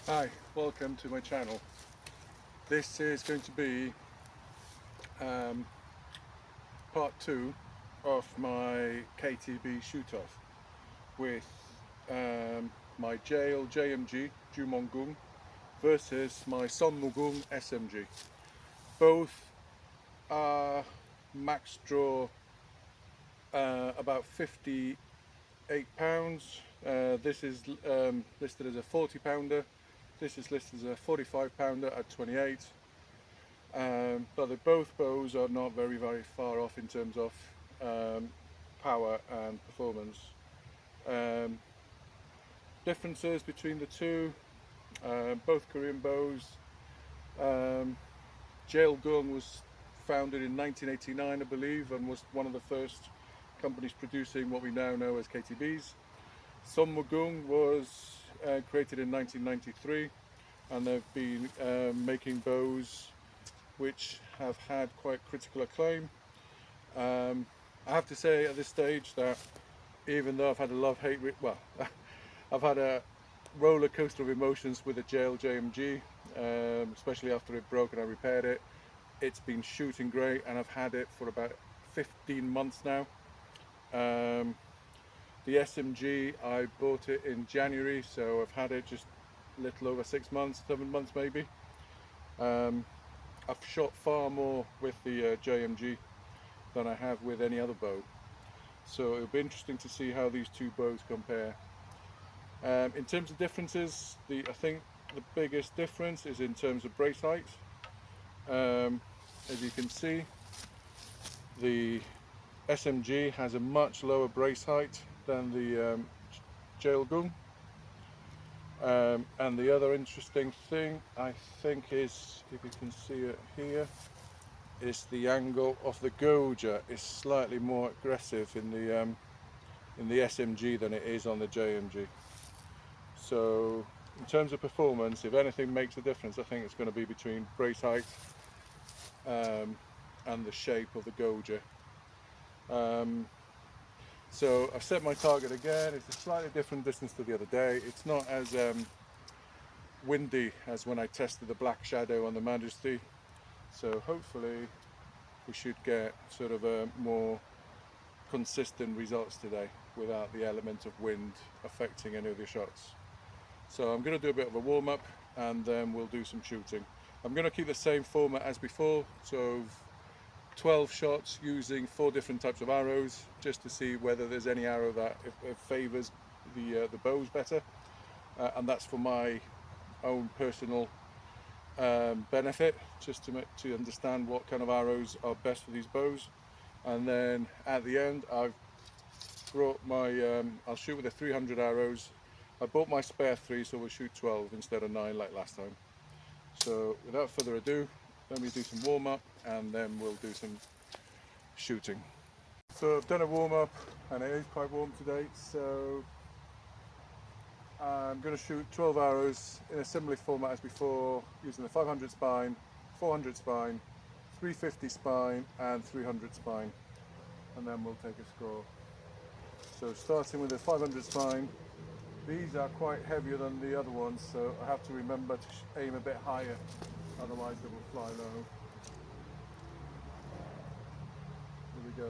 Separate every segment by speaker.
Speaker 1: Hi, welcome to my channel. This is going to be um, part 2 of my KTB shoot-off with my Jeil JMG JuMonGung versus my Songmugung SMG. Both are max draw about 58 pounds. This is listed as a 40 pounder. This is listed as a 45 pounder at 28. But both bows are not very far off in terms of power and performance. Differences between the two, both Korean bows. JuMonGung was founded in 1989, I believe, and was one of the first companies producing what we now know as KTBs. Songmugung was created in 1993, and they've been making bows which have had quite critical acclaim. I have to say at this stage that even though I've had a love-hate, I've had a roller coaster of emotions with the Jeil JMG, especially after it broke and I repaired it. It's been shooting great, and I've had it for about 15 months now. The SMG, I bought it in January, so I've had it just a little over 6 months, 7 months maybe. I've shot far more with the JMG than I have with any other bow, so it'll be interesting to see how these two bows compare. In terms of differences, I think the biggest difference is in terms of brace height. As you can see, the SMG has a much lower brace height than the JuMonGung. And the other interesting thing, I think, is, if you can see it here, is the angle of the gauger is slightly more aggressive in the SMG than it is on the JMG. So in terms of performance, if anything makes a difference, I think it's going to be between brace height and the shape of the gauger. So I've set my target again. It's a slightly different distance to the other day. It's not as windy as when I tested the Black Shadow on the Majesty. So hopefully we should get sort of a more consistent results today without the element of wind affecting any of the shots. So I'm going to do a bit of a warm-up and then we'll do some shooting. I'm going to keep the same format as before, so 12 shots using 4 different types of arrows, just to see whether there's any arrow that it favours the bows better, and that's for my own personal benefit, just to understand what kind of arrows are best for these bows. And then at the end, I've brought my I'll shoot with the 300 arrows. I bought my spare 3, so we'll shoot 12 instead of 9 like last time. So without further ado, let me do some warm-up and then we'll do some shooting. So I've done a warm-up and it is quite warm today, so I'm going to shoot 12 arrows in a similar format as before, using the 500 spine, 400 spine, 350 spine and 300 spine, and then we'll take a score. So starting with the 500 spine, these are quite heavier than the other ones, so I have to remember to aim a bit higher, otherwise they will fly low. Here we go.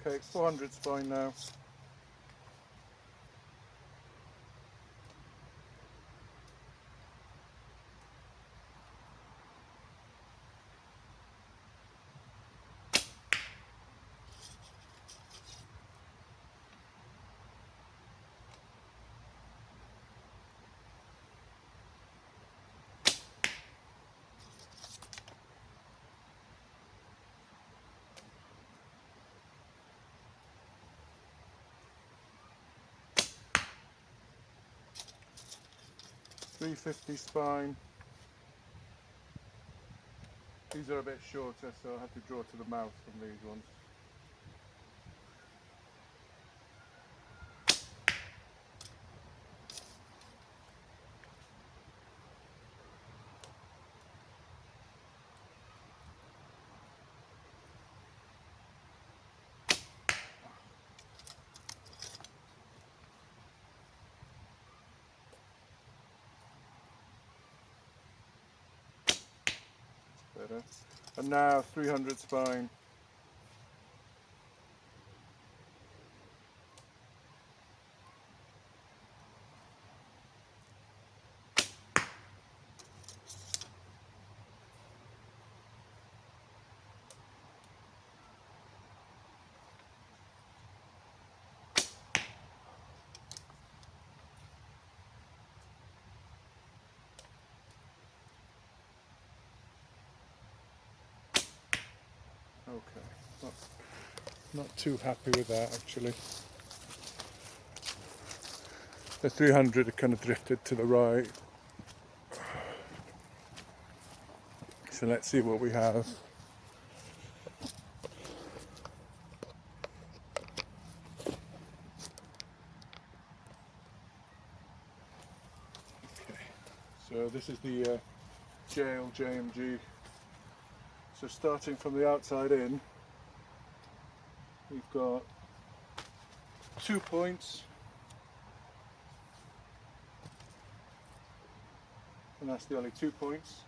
Speaker 1: Okay, 400 spine now. .350 spine. These are a bit shorter, so I'll have to draw to the mouth from these ones. Better. And now 300 spine. Okay, not too happy with that actually. The 300 kind of drifted to the right. So let's see what we have. Okay, so this is the Jeil JMG. So starting from the outside in, we've got 2 points, and that's the only 2 points.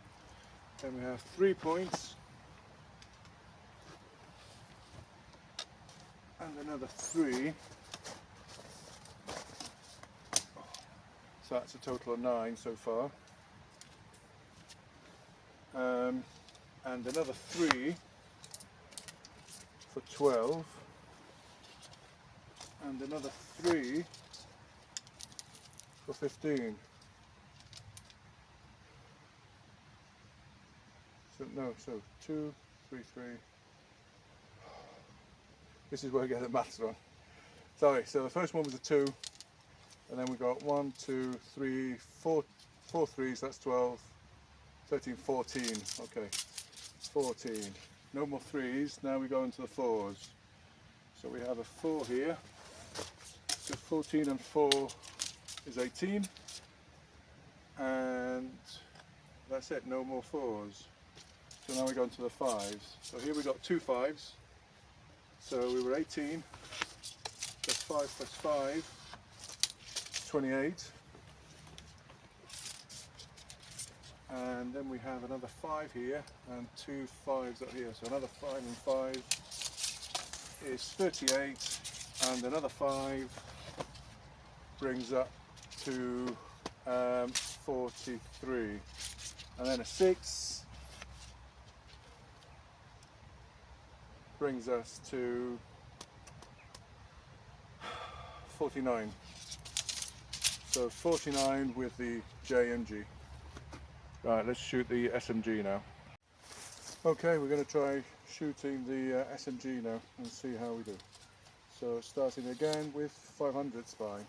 Speaker 1: Then we have 3 points, and another 3. So that's a total of 9 so far. And another 3 for 12, and another 3 for 15. So no, so 2, 3, 3. This is where I get the maths wrong. Sorry, so the first one was a 2, and then we got 1, 2, 3, 4 threes, that's 12, 13, 14, okay, 14. No more 3s, now we go into the 4s. So we have a 4 here, so 14 and 4 is 18, and that's it, no more 4s. So now we go into the 5s. So here we got 2 5s, so we were 18, plus 5 plus 5, 28. And then we have another 5 here and 2 5s up here, so another 5 and 5 is 38, and another 5 brings up to 43, and then a 6 brings us to 49. So 49 with the JMG. Right, let's shoot the SMG now. Okay, we're going to try shooting the SMG now and see how we do. So starting again with 500 spine.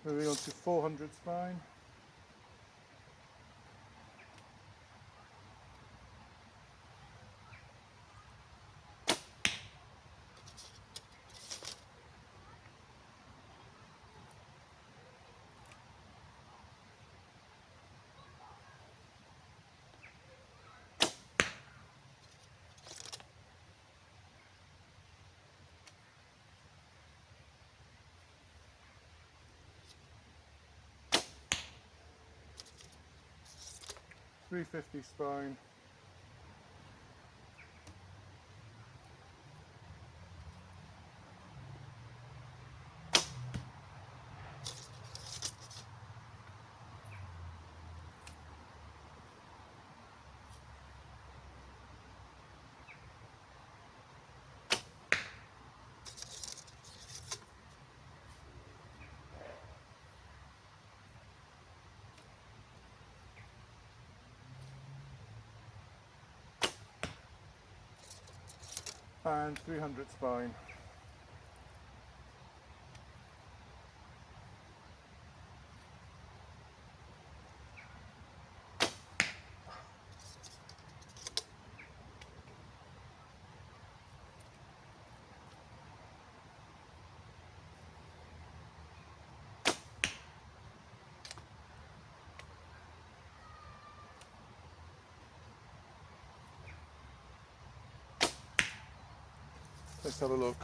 Speaker 1: Moving on to 400 spine. .350 spine. and 300 spine. Let's have a look.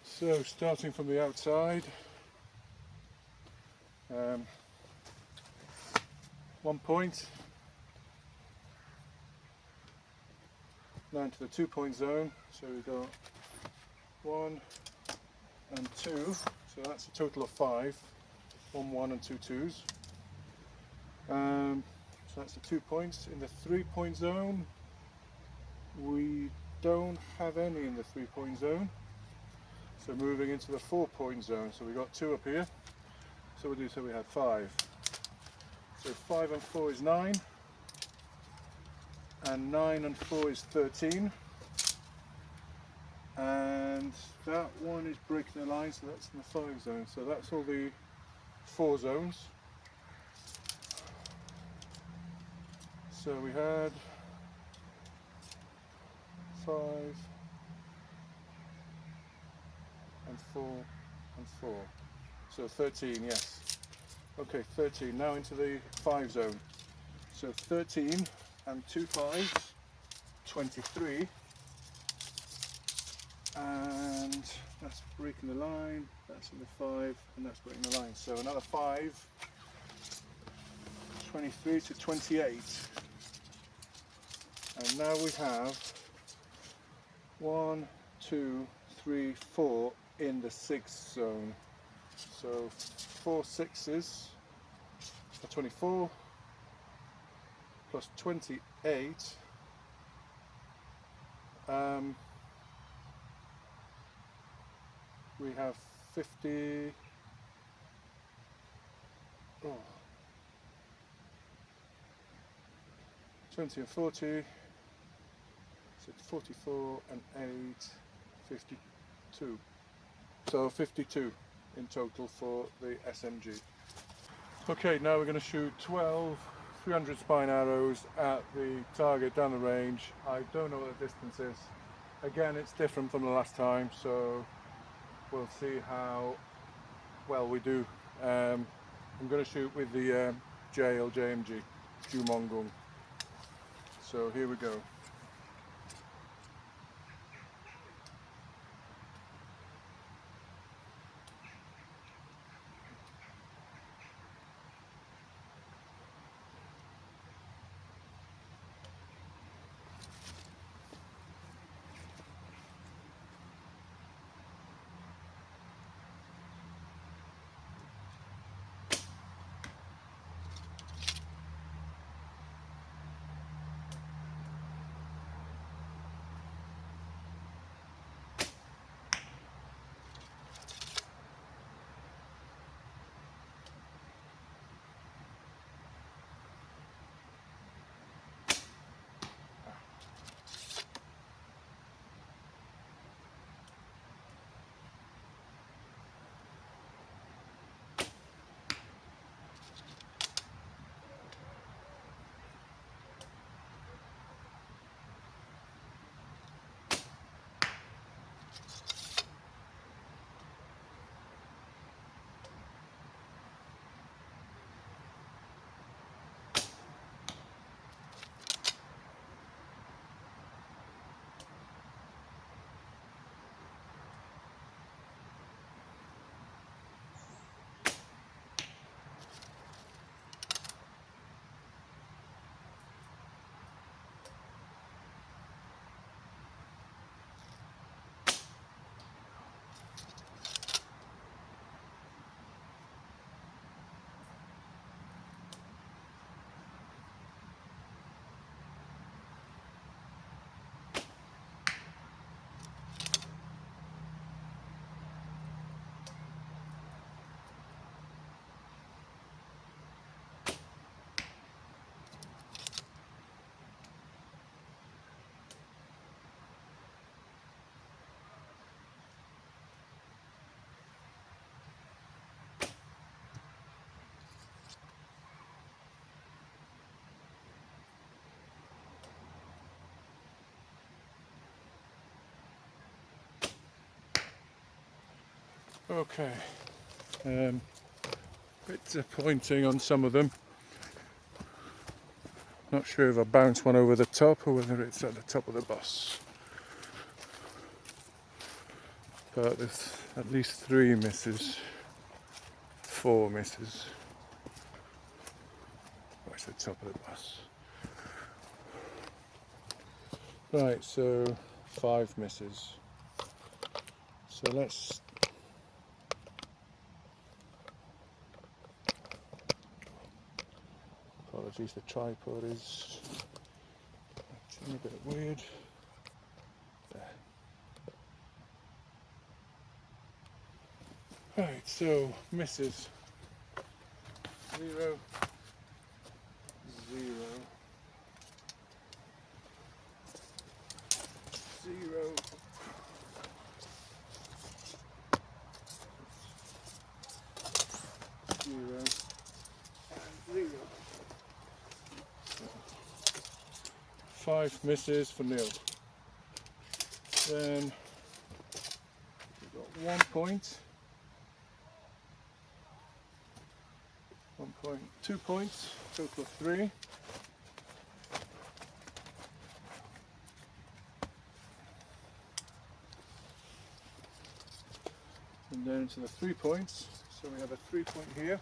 Speaker 1: So starting from the outside, 1 point, now into the 2 point zone, so we've got 1 and 2, so that's a total of 5, 1, 1 and 2 twos. So that's the 2 points. In the 3 point zone, we don't have any in the 3 point zone. So moving into the 4 point zone, so we got 2 up here, so we had 5. So 5 and 4 is 9, and 9 and 4 is 13, and that one is breaking the line, so that's in the 5 zone. So that's all the 4 zones. So we had 5 and 4 and 4, so 13, yes. Okay, 13, now into the 5 zone. So 13 and 2 5s, 23, and that's breaking the line, that's in the 5, and that's breaking the line. So another 5, 23 to 28. And now we have 1, 2, 3, 4 in the 6th zone. So 4 6s are 24 plus 28. We have 50. 20 and 40. So 44 and 8, 52. So 52 in total for the SMG. Okay, now we're going to shoot 12 300 spine arrows at the target down the range. I don't know what the distance is. Again, it's different from the last time, so we'll see how well we do. I'm going to shoot with the Jeil JMG, JuMonGung. So here we go. Okay, bit disappointing on some of them. Not sure if I bounced one over the top or whether it's at the top of the bus. But there's at least 3 misses, 4 misses. Where's the top of the bus? Right, so 5 misses. So let's apologies, the tripod is acting a bit weird. There. Right, so misses 0, 0, 0, 0, and 0. 5 misses for nil. Then we've got 1 point, 1 point, 2 points, total of 3. And then to the 3 points. So we have a 3 point here,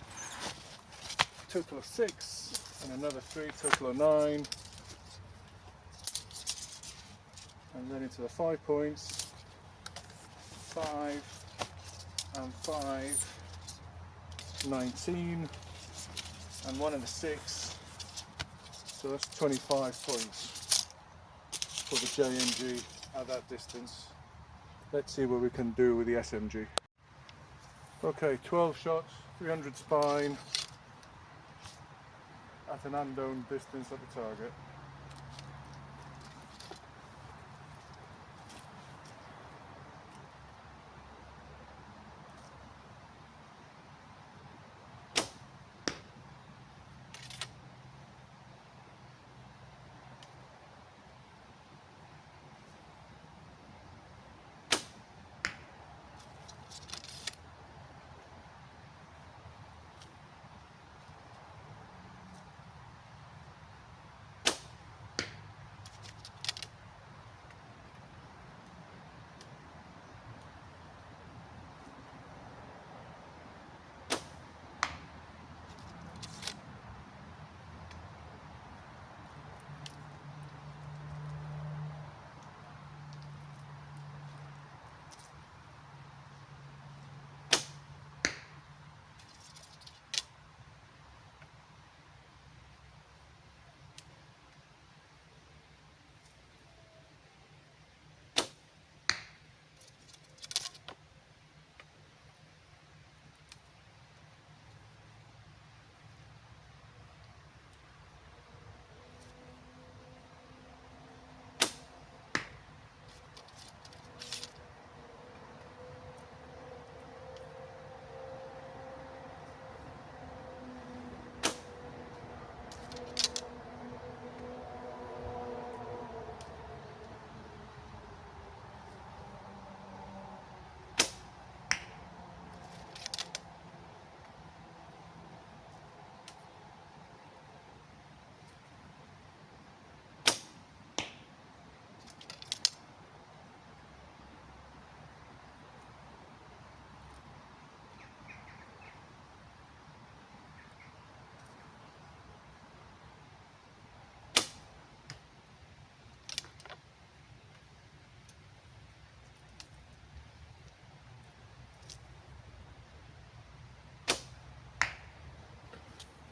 Speaker 1: total of 6, and another 3, total of 9. And then into the 5 points, 5 and 5, 19, and 1 and a 6, so that's 25 points for the JMG at that distance. Let's see what we can do with the SMG. Okay, 12 shots, 300 spine, at an unknown distance at the target.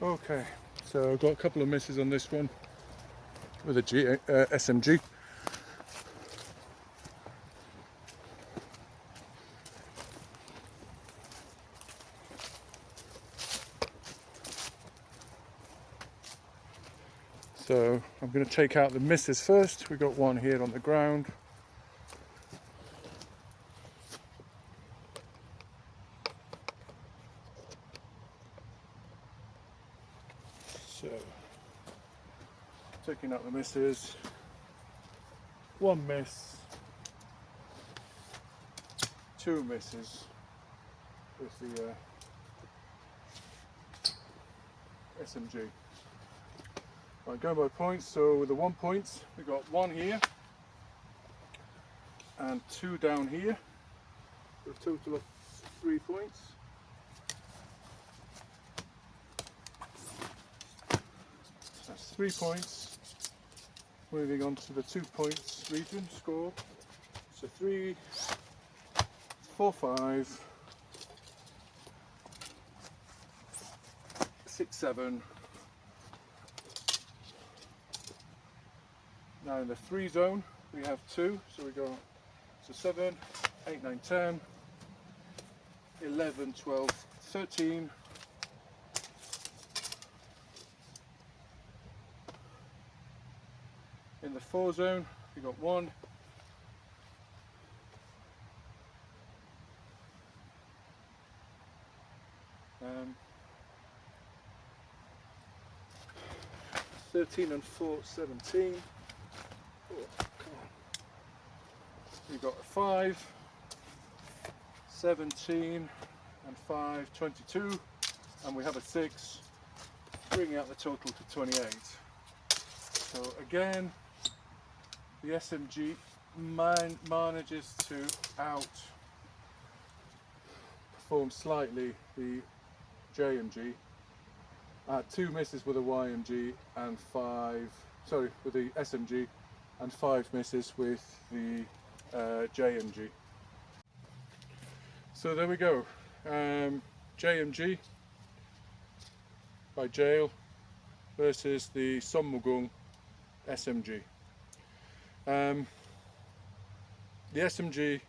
Speaker 1: Okay, so I've got a couple of misses on this one with a SMG. So I'm going to take out the misses first. We've got one here on the ground. So, taking out the misses, 1 miss, 2 misses, with the SMG. Right, going by points, so with the 1 point, we got 1 here and 2 down here, for a total of 3 points. That's 3 points. Moving on to the 2 points region score. So 3, 4, 5, 6, 7. Now in the 3 zone we have 2, so we go to 7, 8, 9, 10, 11, 12, 13, in the 4 zone we got 1, 13 and 4, 17. Oh, come on. We've got a 5, 17 and 5, 22, and we have a 6, bringing out the total to 28. So again, the SMG manages to outperform slightly the JMG. I had 2 misses with a YMG and 5, sorry, with the SMG, and 5 misses with the JMG. So there we go, JMG by Jeil versus the Songmugung SMG. The SMG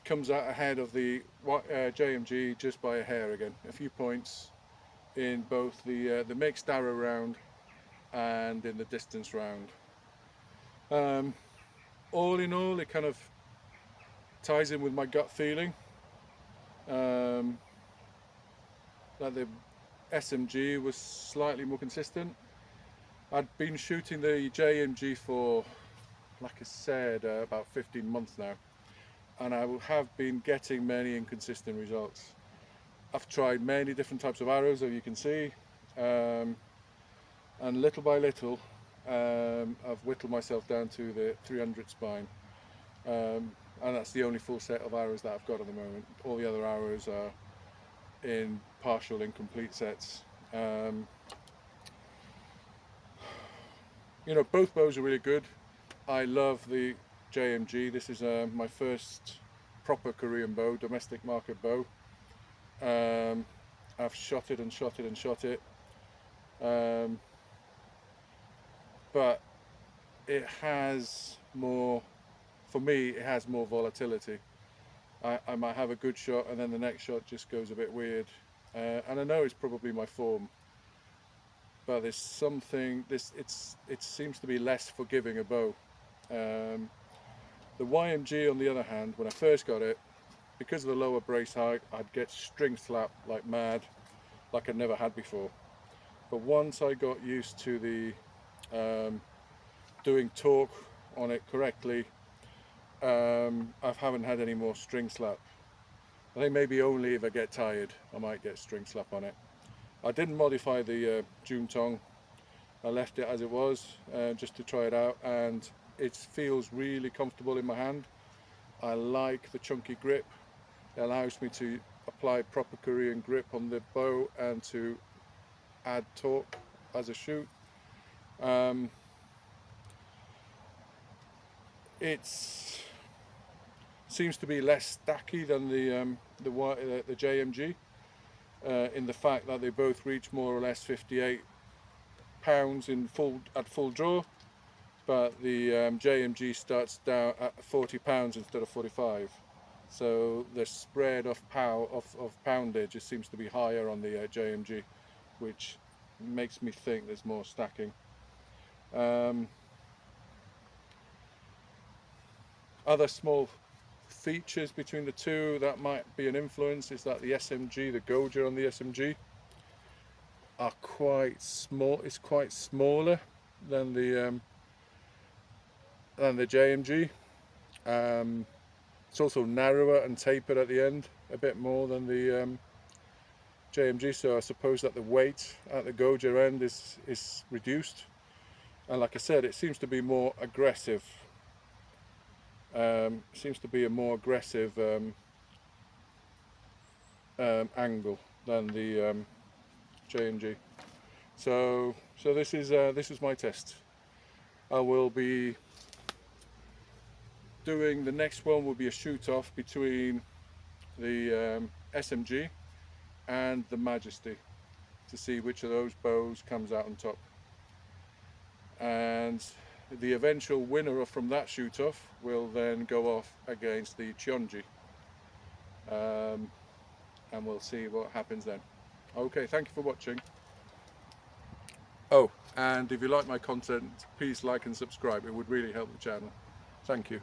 Speaker 1: comes out ahead of the JMG just by a hair again, a few points in both the mixed arrow round and in the distance round. All in all, it kind of ties in with my gut feeling that the SMG was slightly more consistent. I'd been shooting the JMG for, like I said, about 15 months now, and I have been getting many inconsistent results. I've tried many different types of arrows, as you can see, and little by little I've whittled myself down to the 300 spine, and that's the only full set of arrows that I've got at the moment. All the other arrows are in partial incomplete sets. You know, both bows are really good. I love the JMG. This is my first proper Korean bow, domestic market bow. I've shot it and shot it and shot it, but it has more, for me, it has more volatility. I might have a good shot and then the next shot just goes a bit weird, and I know it's probably my form, but there's something, it seems to be less forgiving a bow. The YMG, on the other hand, when I first got it, because of the lower brace height, I'd get string slapped like mad, like I never had before. But once I got used to the doing torque on it correctly, I haven't had any more string slap. I think maybe only if I get tired I might get string slap on it. I didn't modify the JuMonGung. I left it as it was, just to try it out, and it feels really comfortable in my hand. I like the chunky grip. It allows me to apply proper Korean grip on the bow and to add torque as I shoot. It seems to be less stacky than the JMG, in the fact that they both reach more or less 58 pounds at full draw, but the JMG starts down at 40 pounds instead of 45. So the spread of poundage seems to be higher on the JMG, which makes me think there's more stacking. Other small features between the two that might be an influence is that the SMG, the Goja on the SMG, are quite small. It's quite smaller than the JMG. It's also narrower and tapered at the end. a bit more than the JMG, so I suppose that the weight at the Goja end is reduced, and like I said, it seems to be more aggressive. Seems to be a more aggressive angle than the JMG. So this is my test. I will be doing the next one will be a shoot off between the SMG and the Majesty to see which of those bows comes out on top, and the eventual winner from that shoot off will then go off against the Jeonji, and we'll see what happens then. Okay, thank you for watching. Oh, and if you like my content, please like and subscribe. It would really help the channel. Thank you.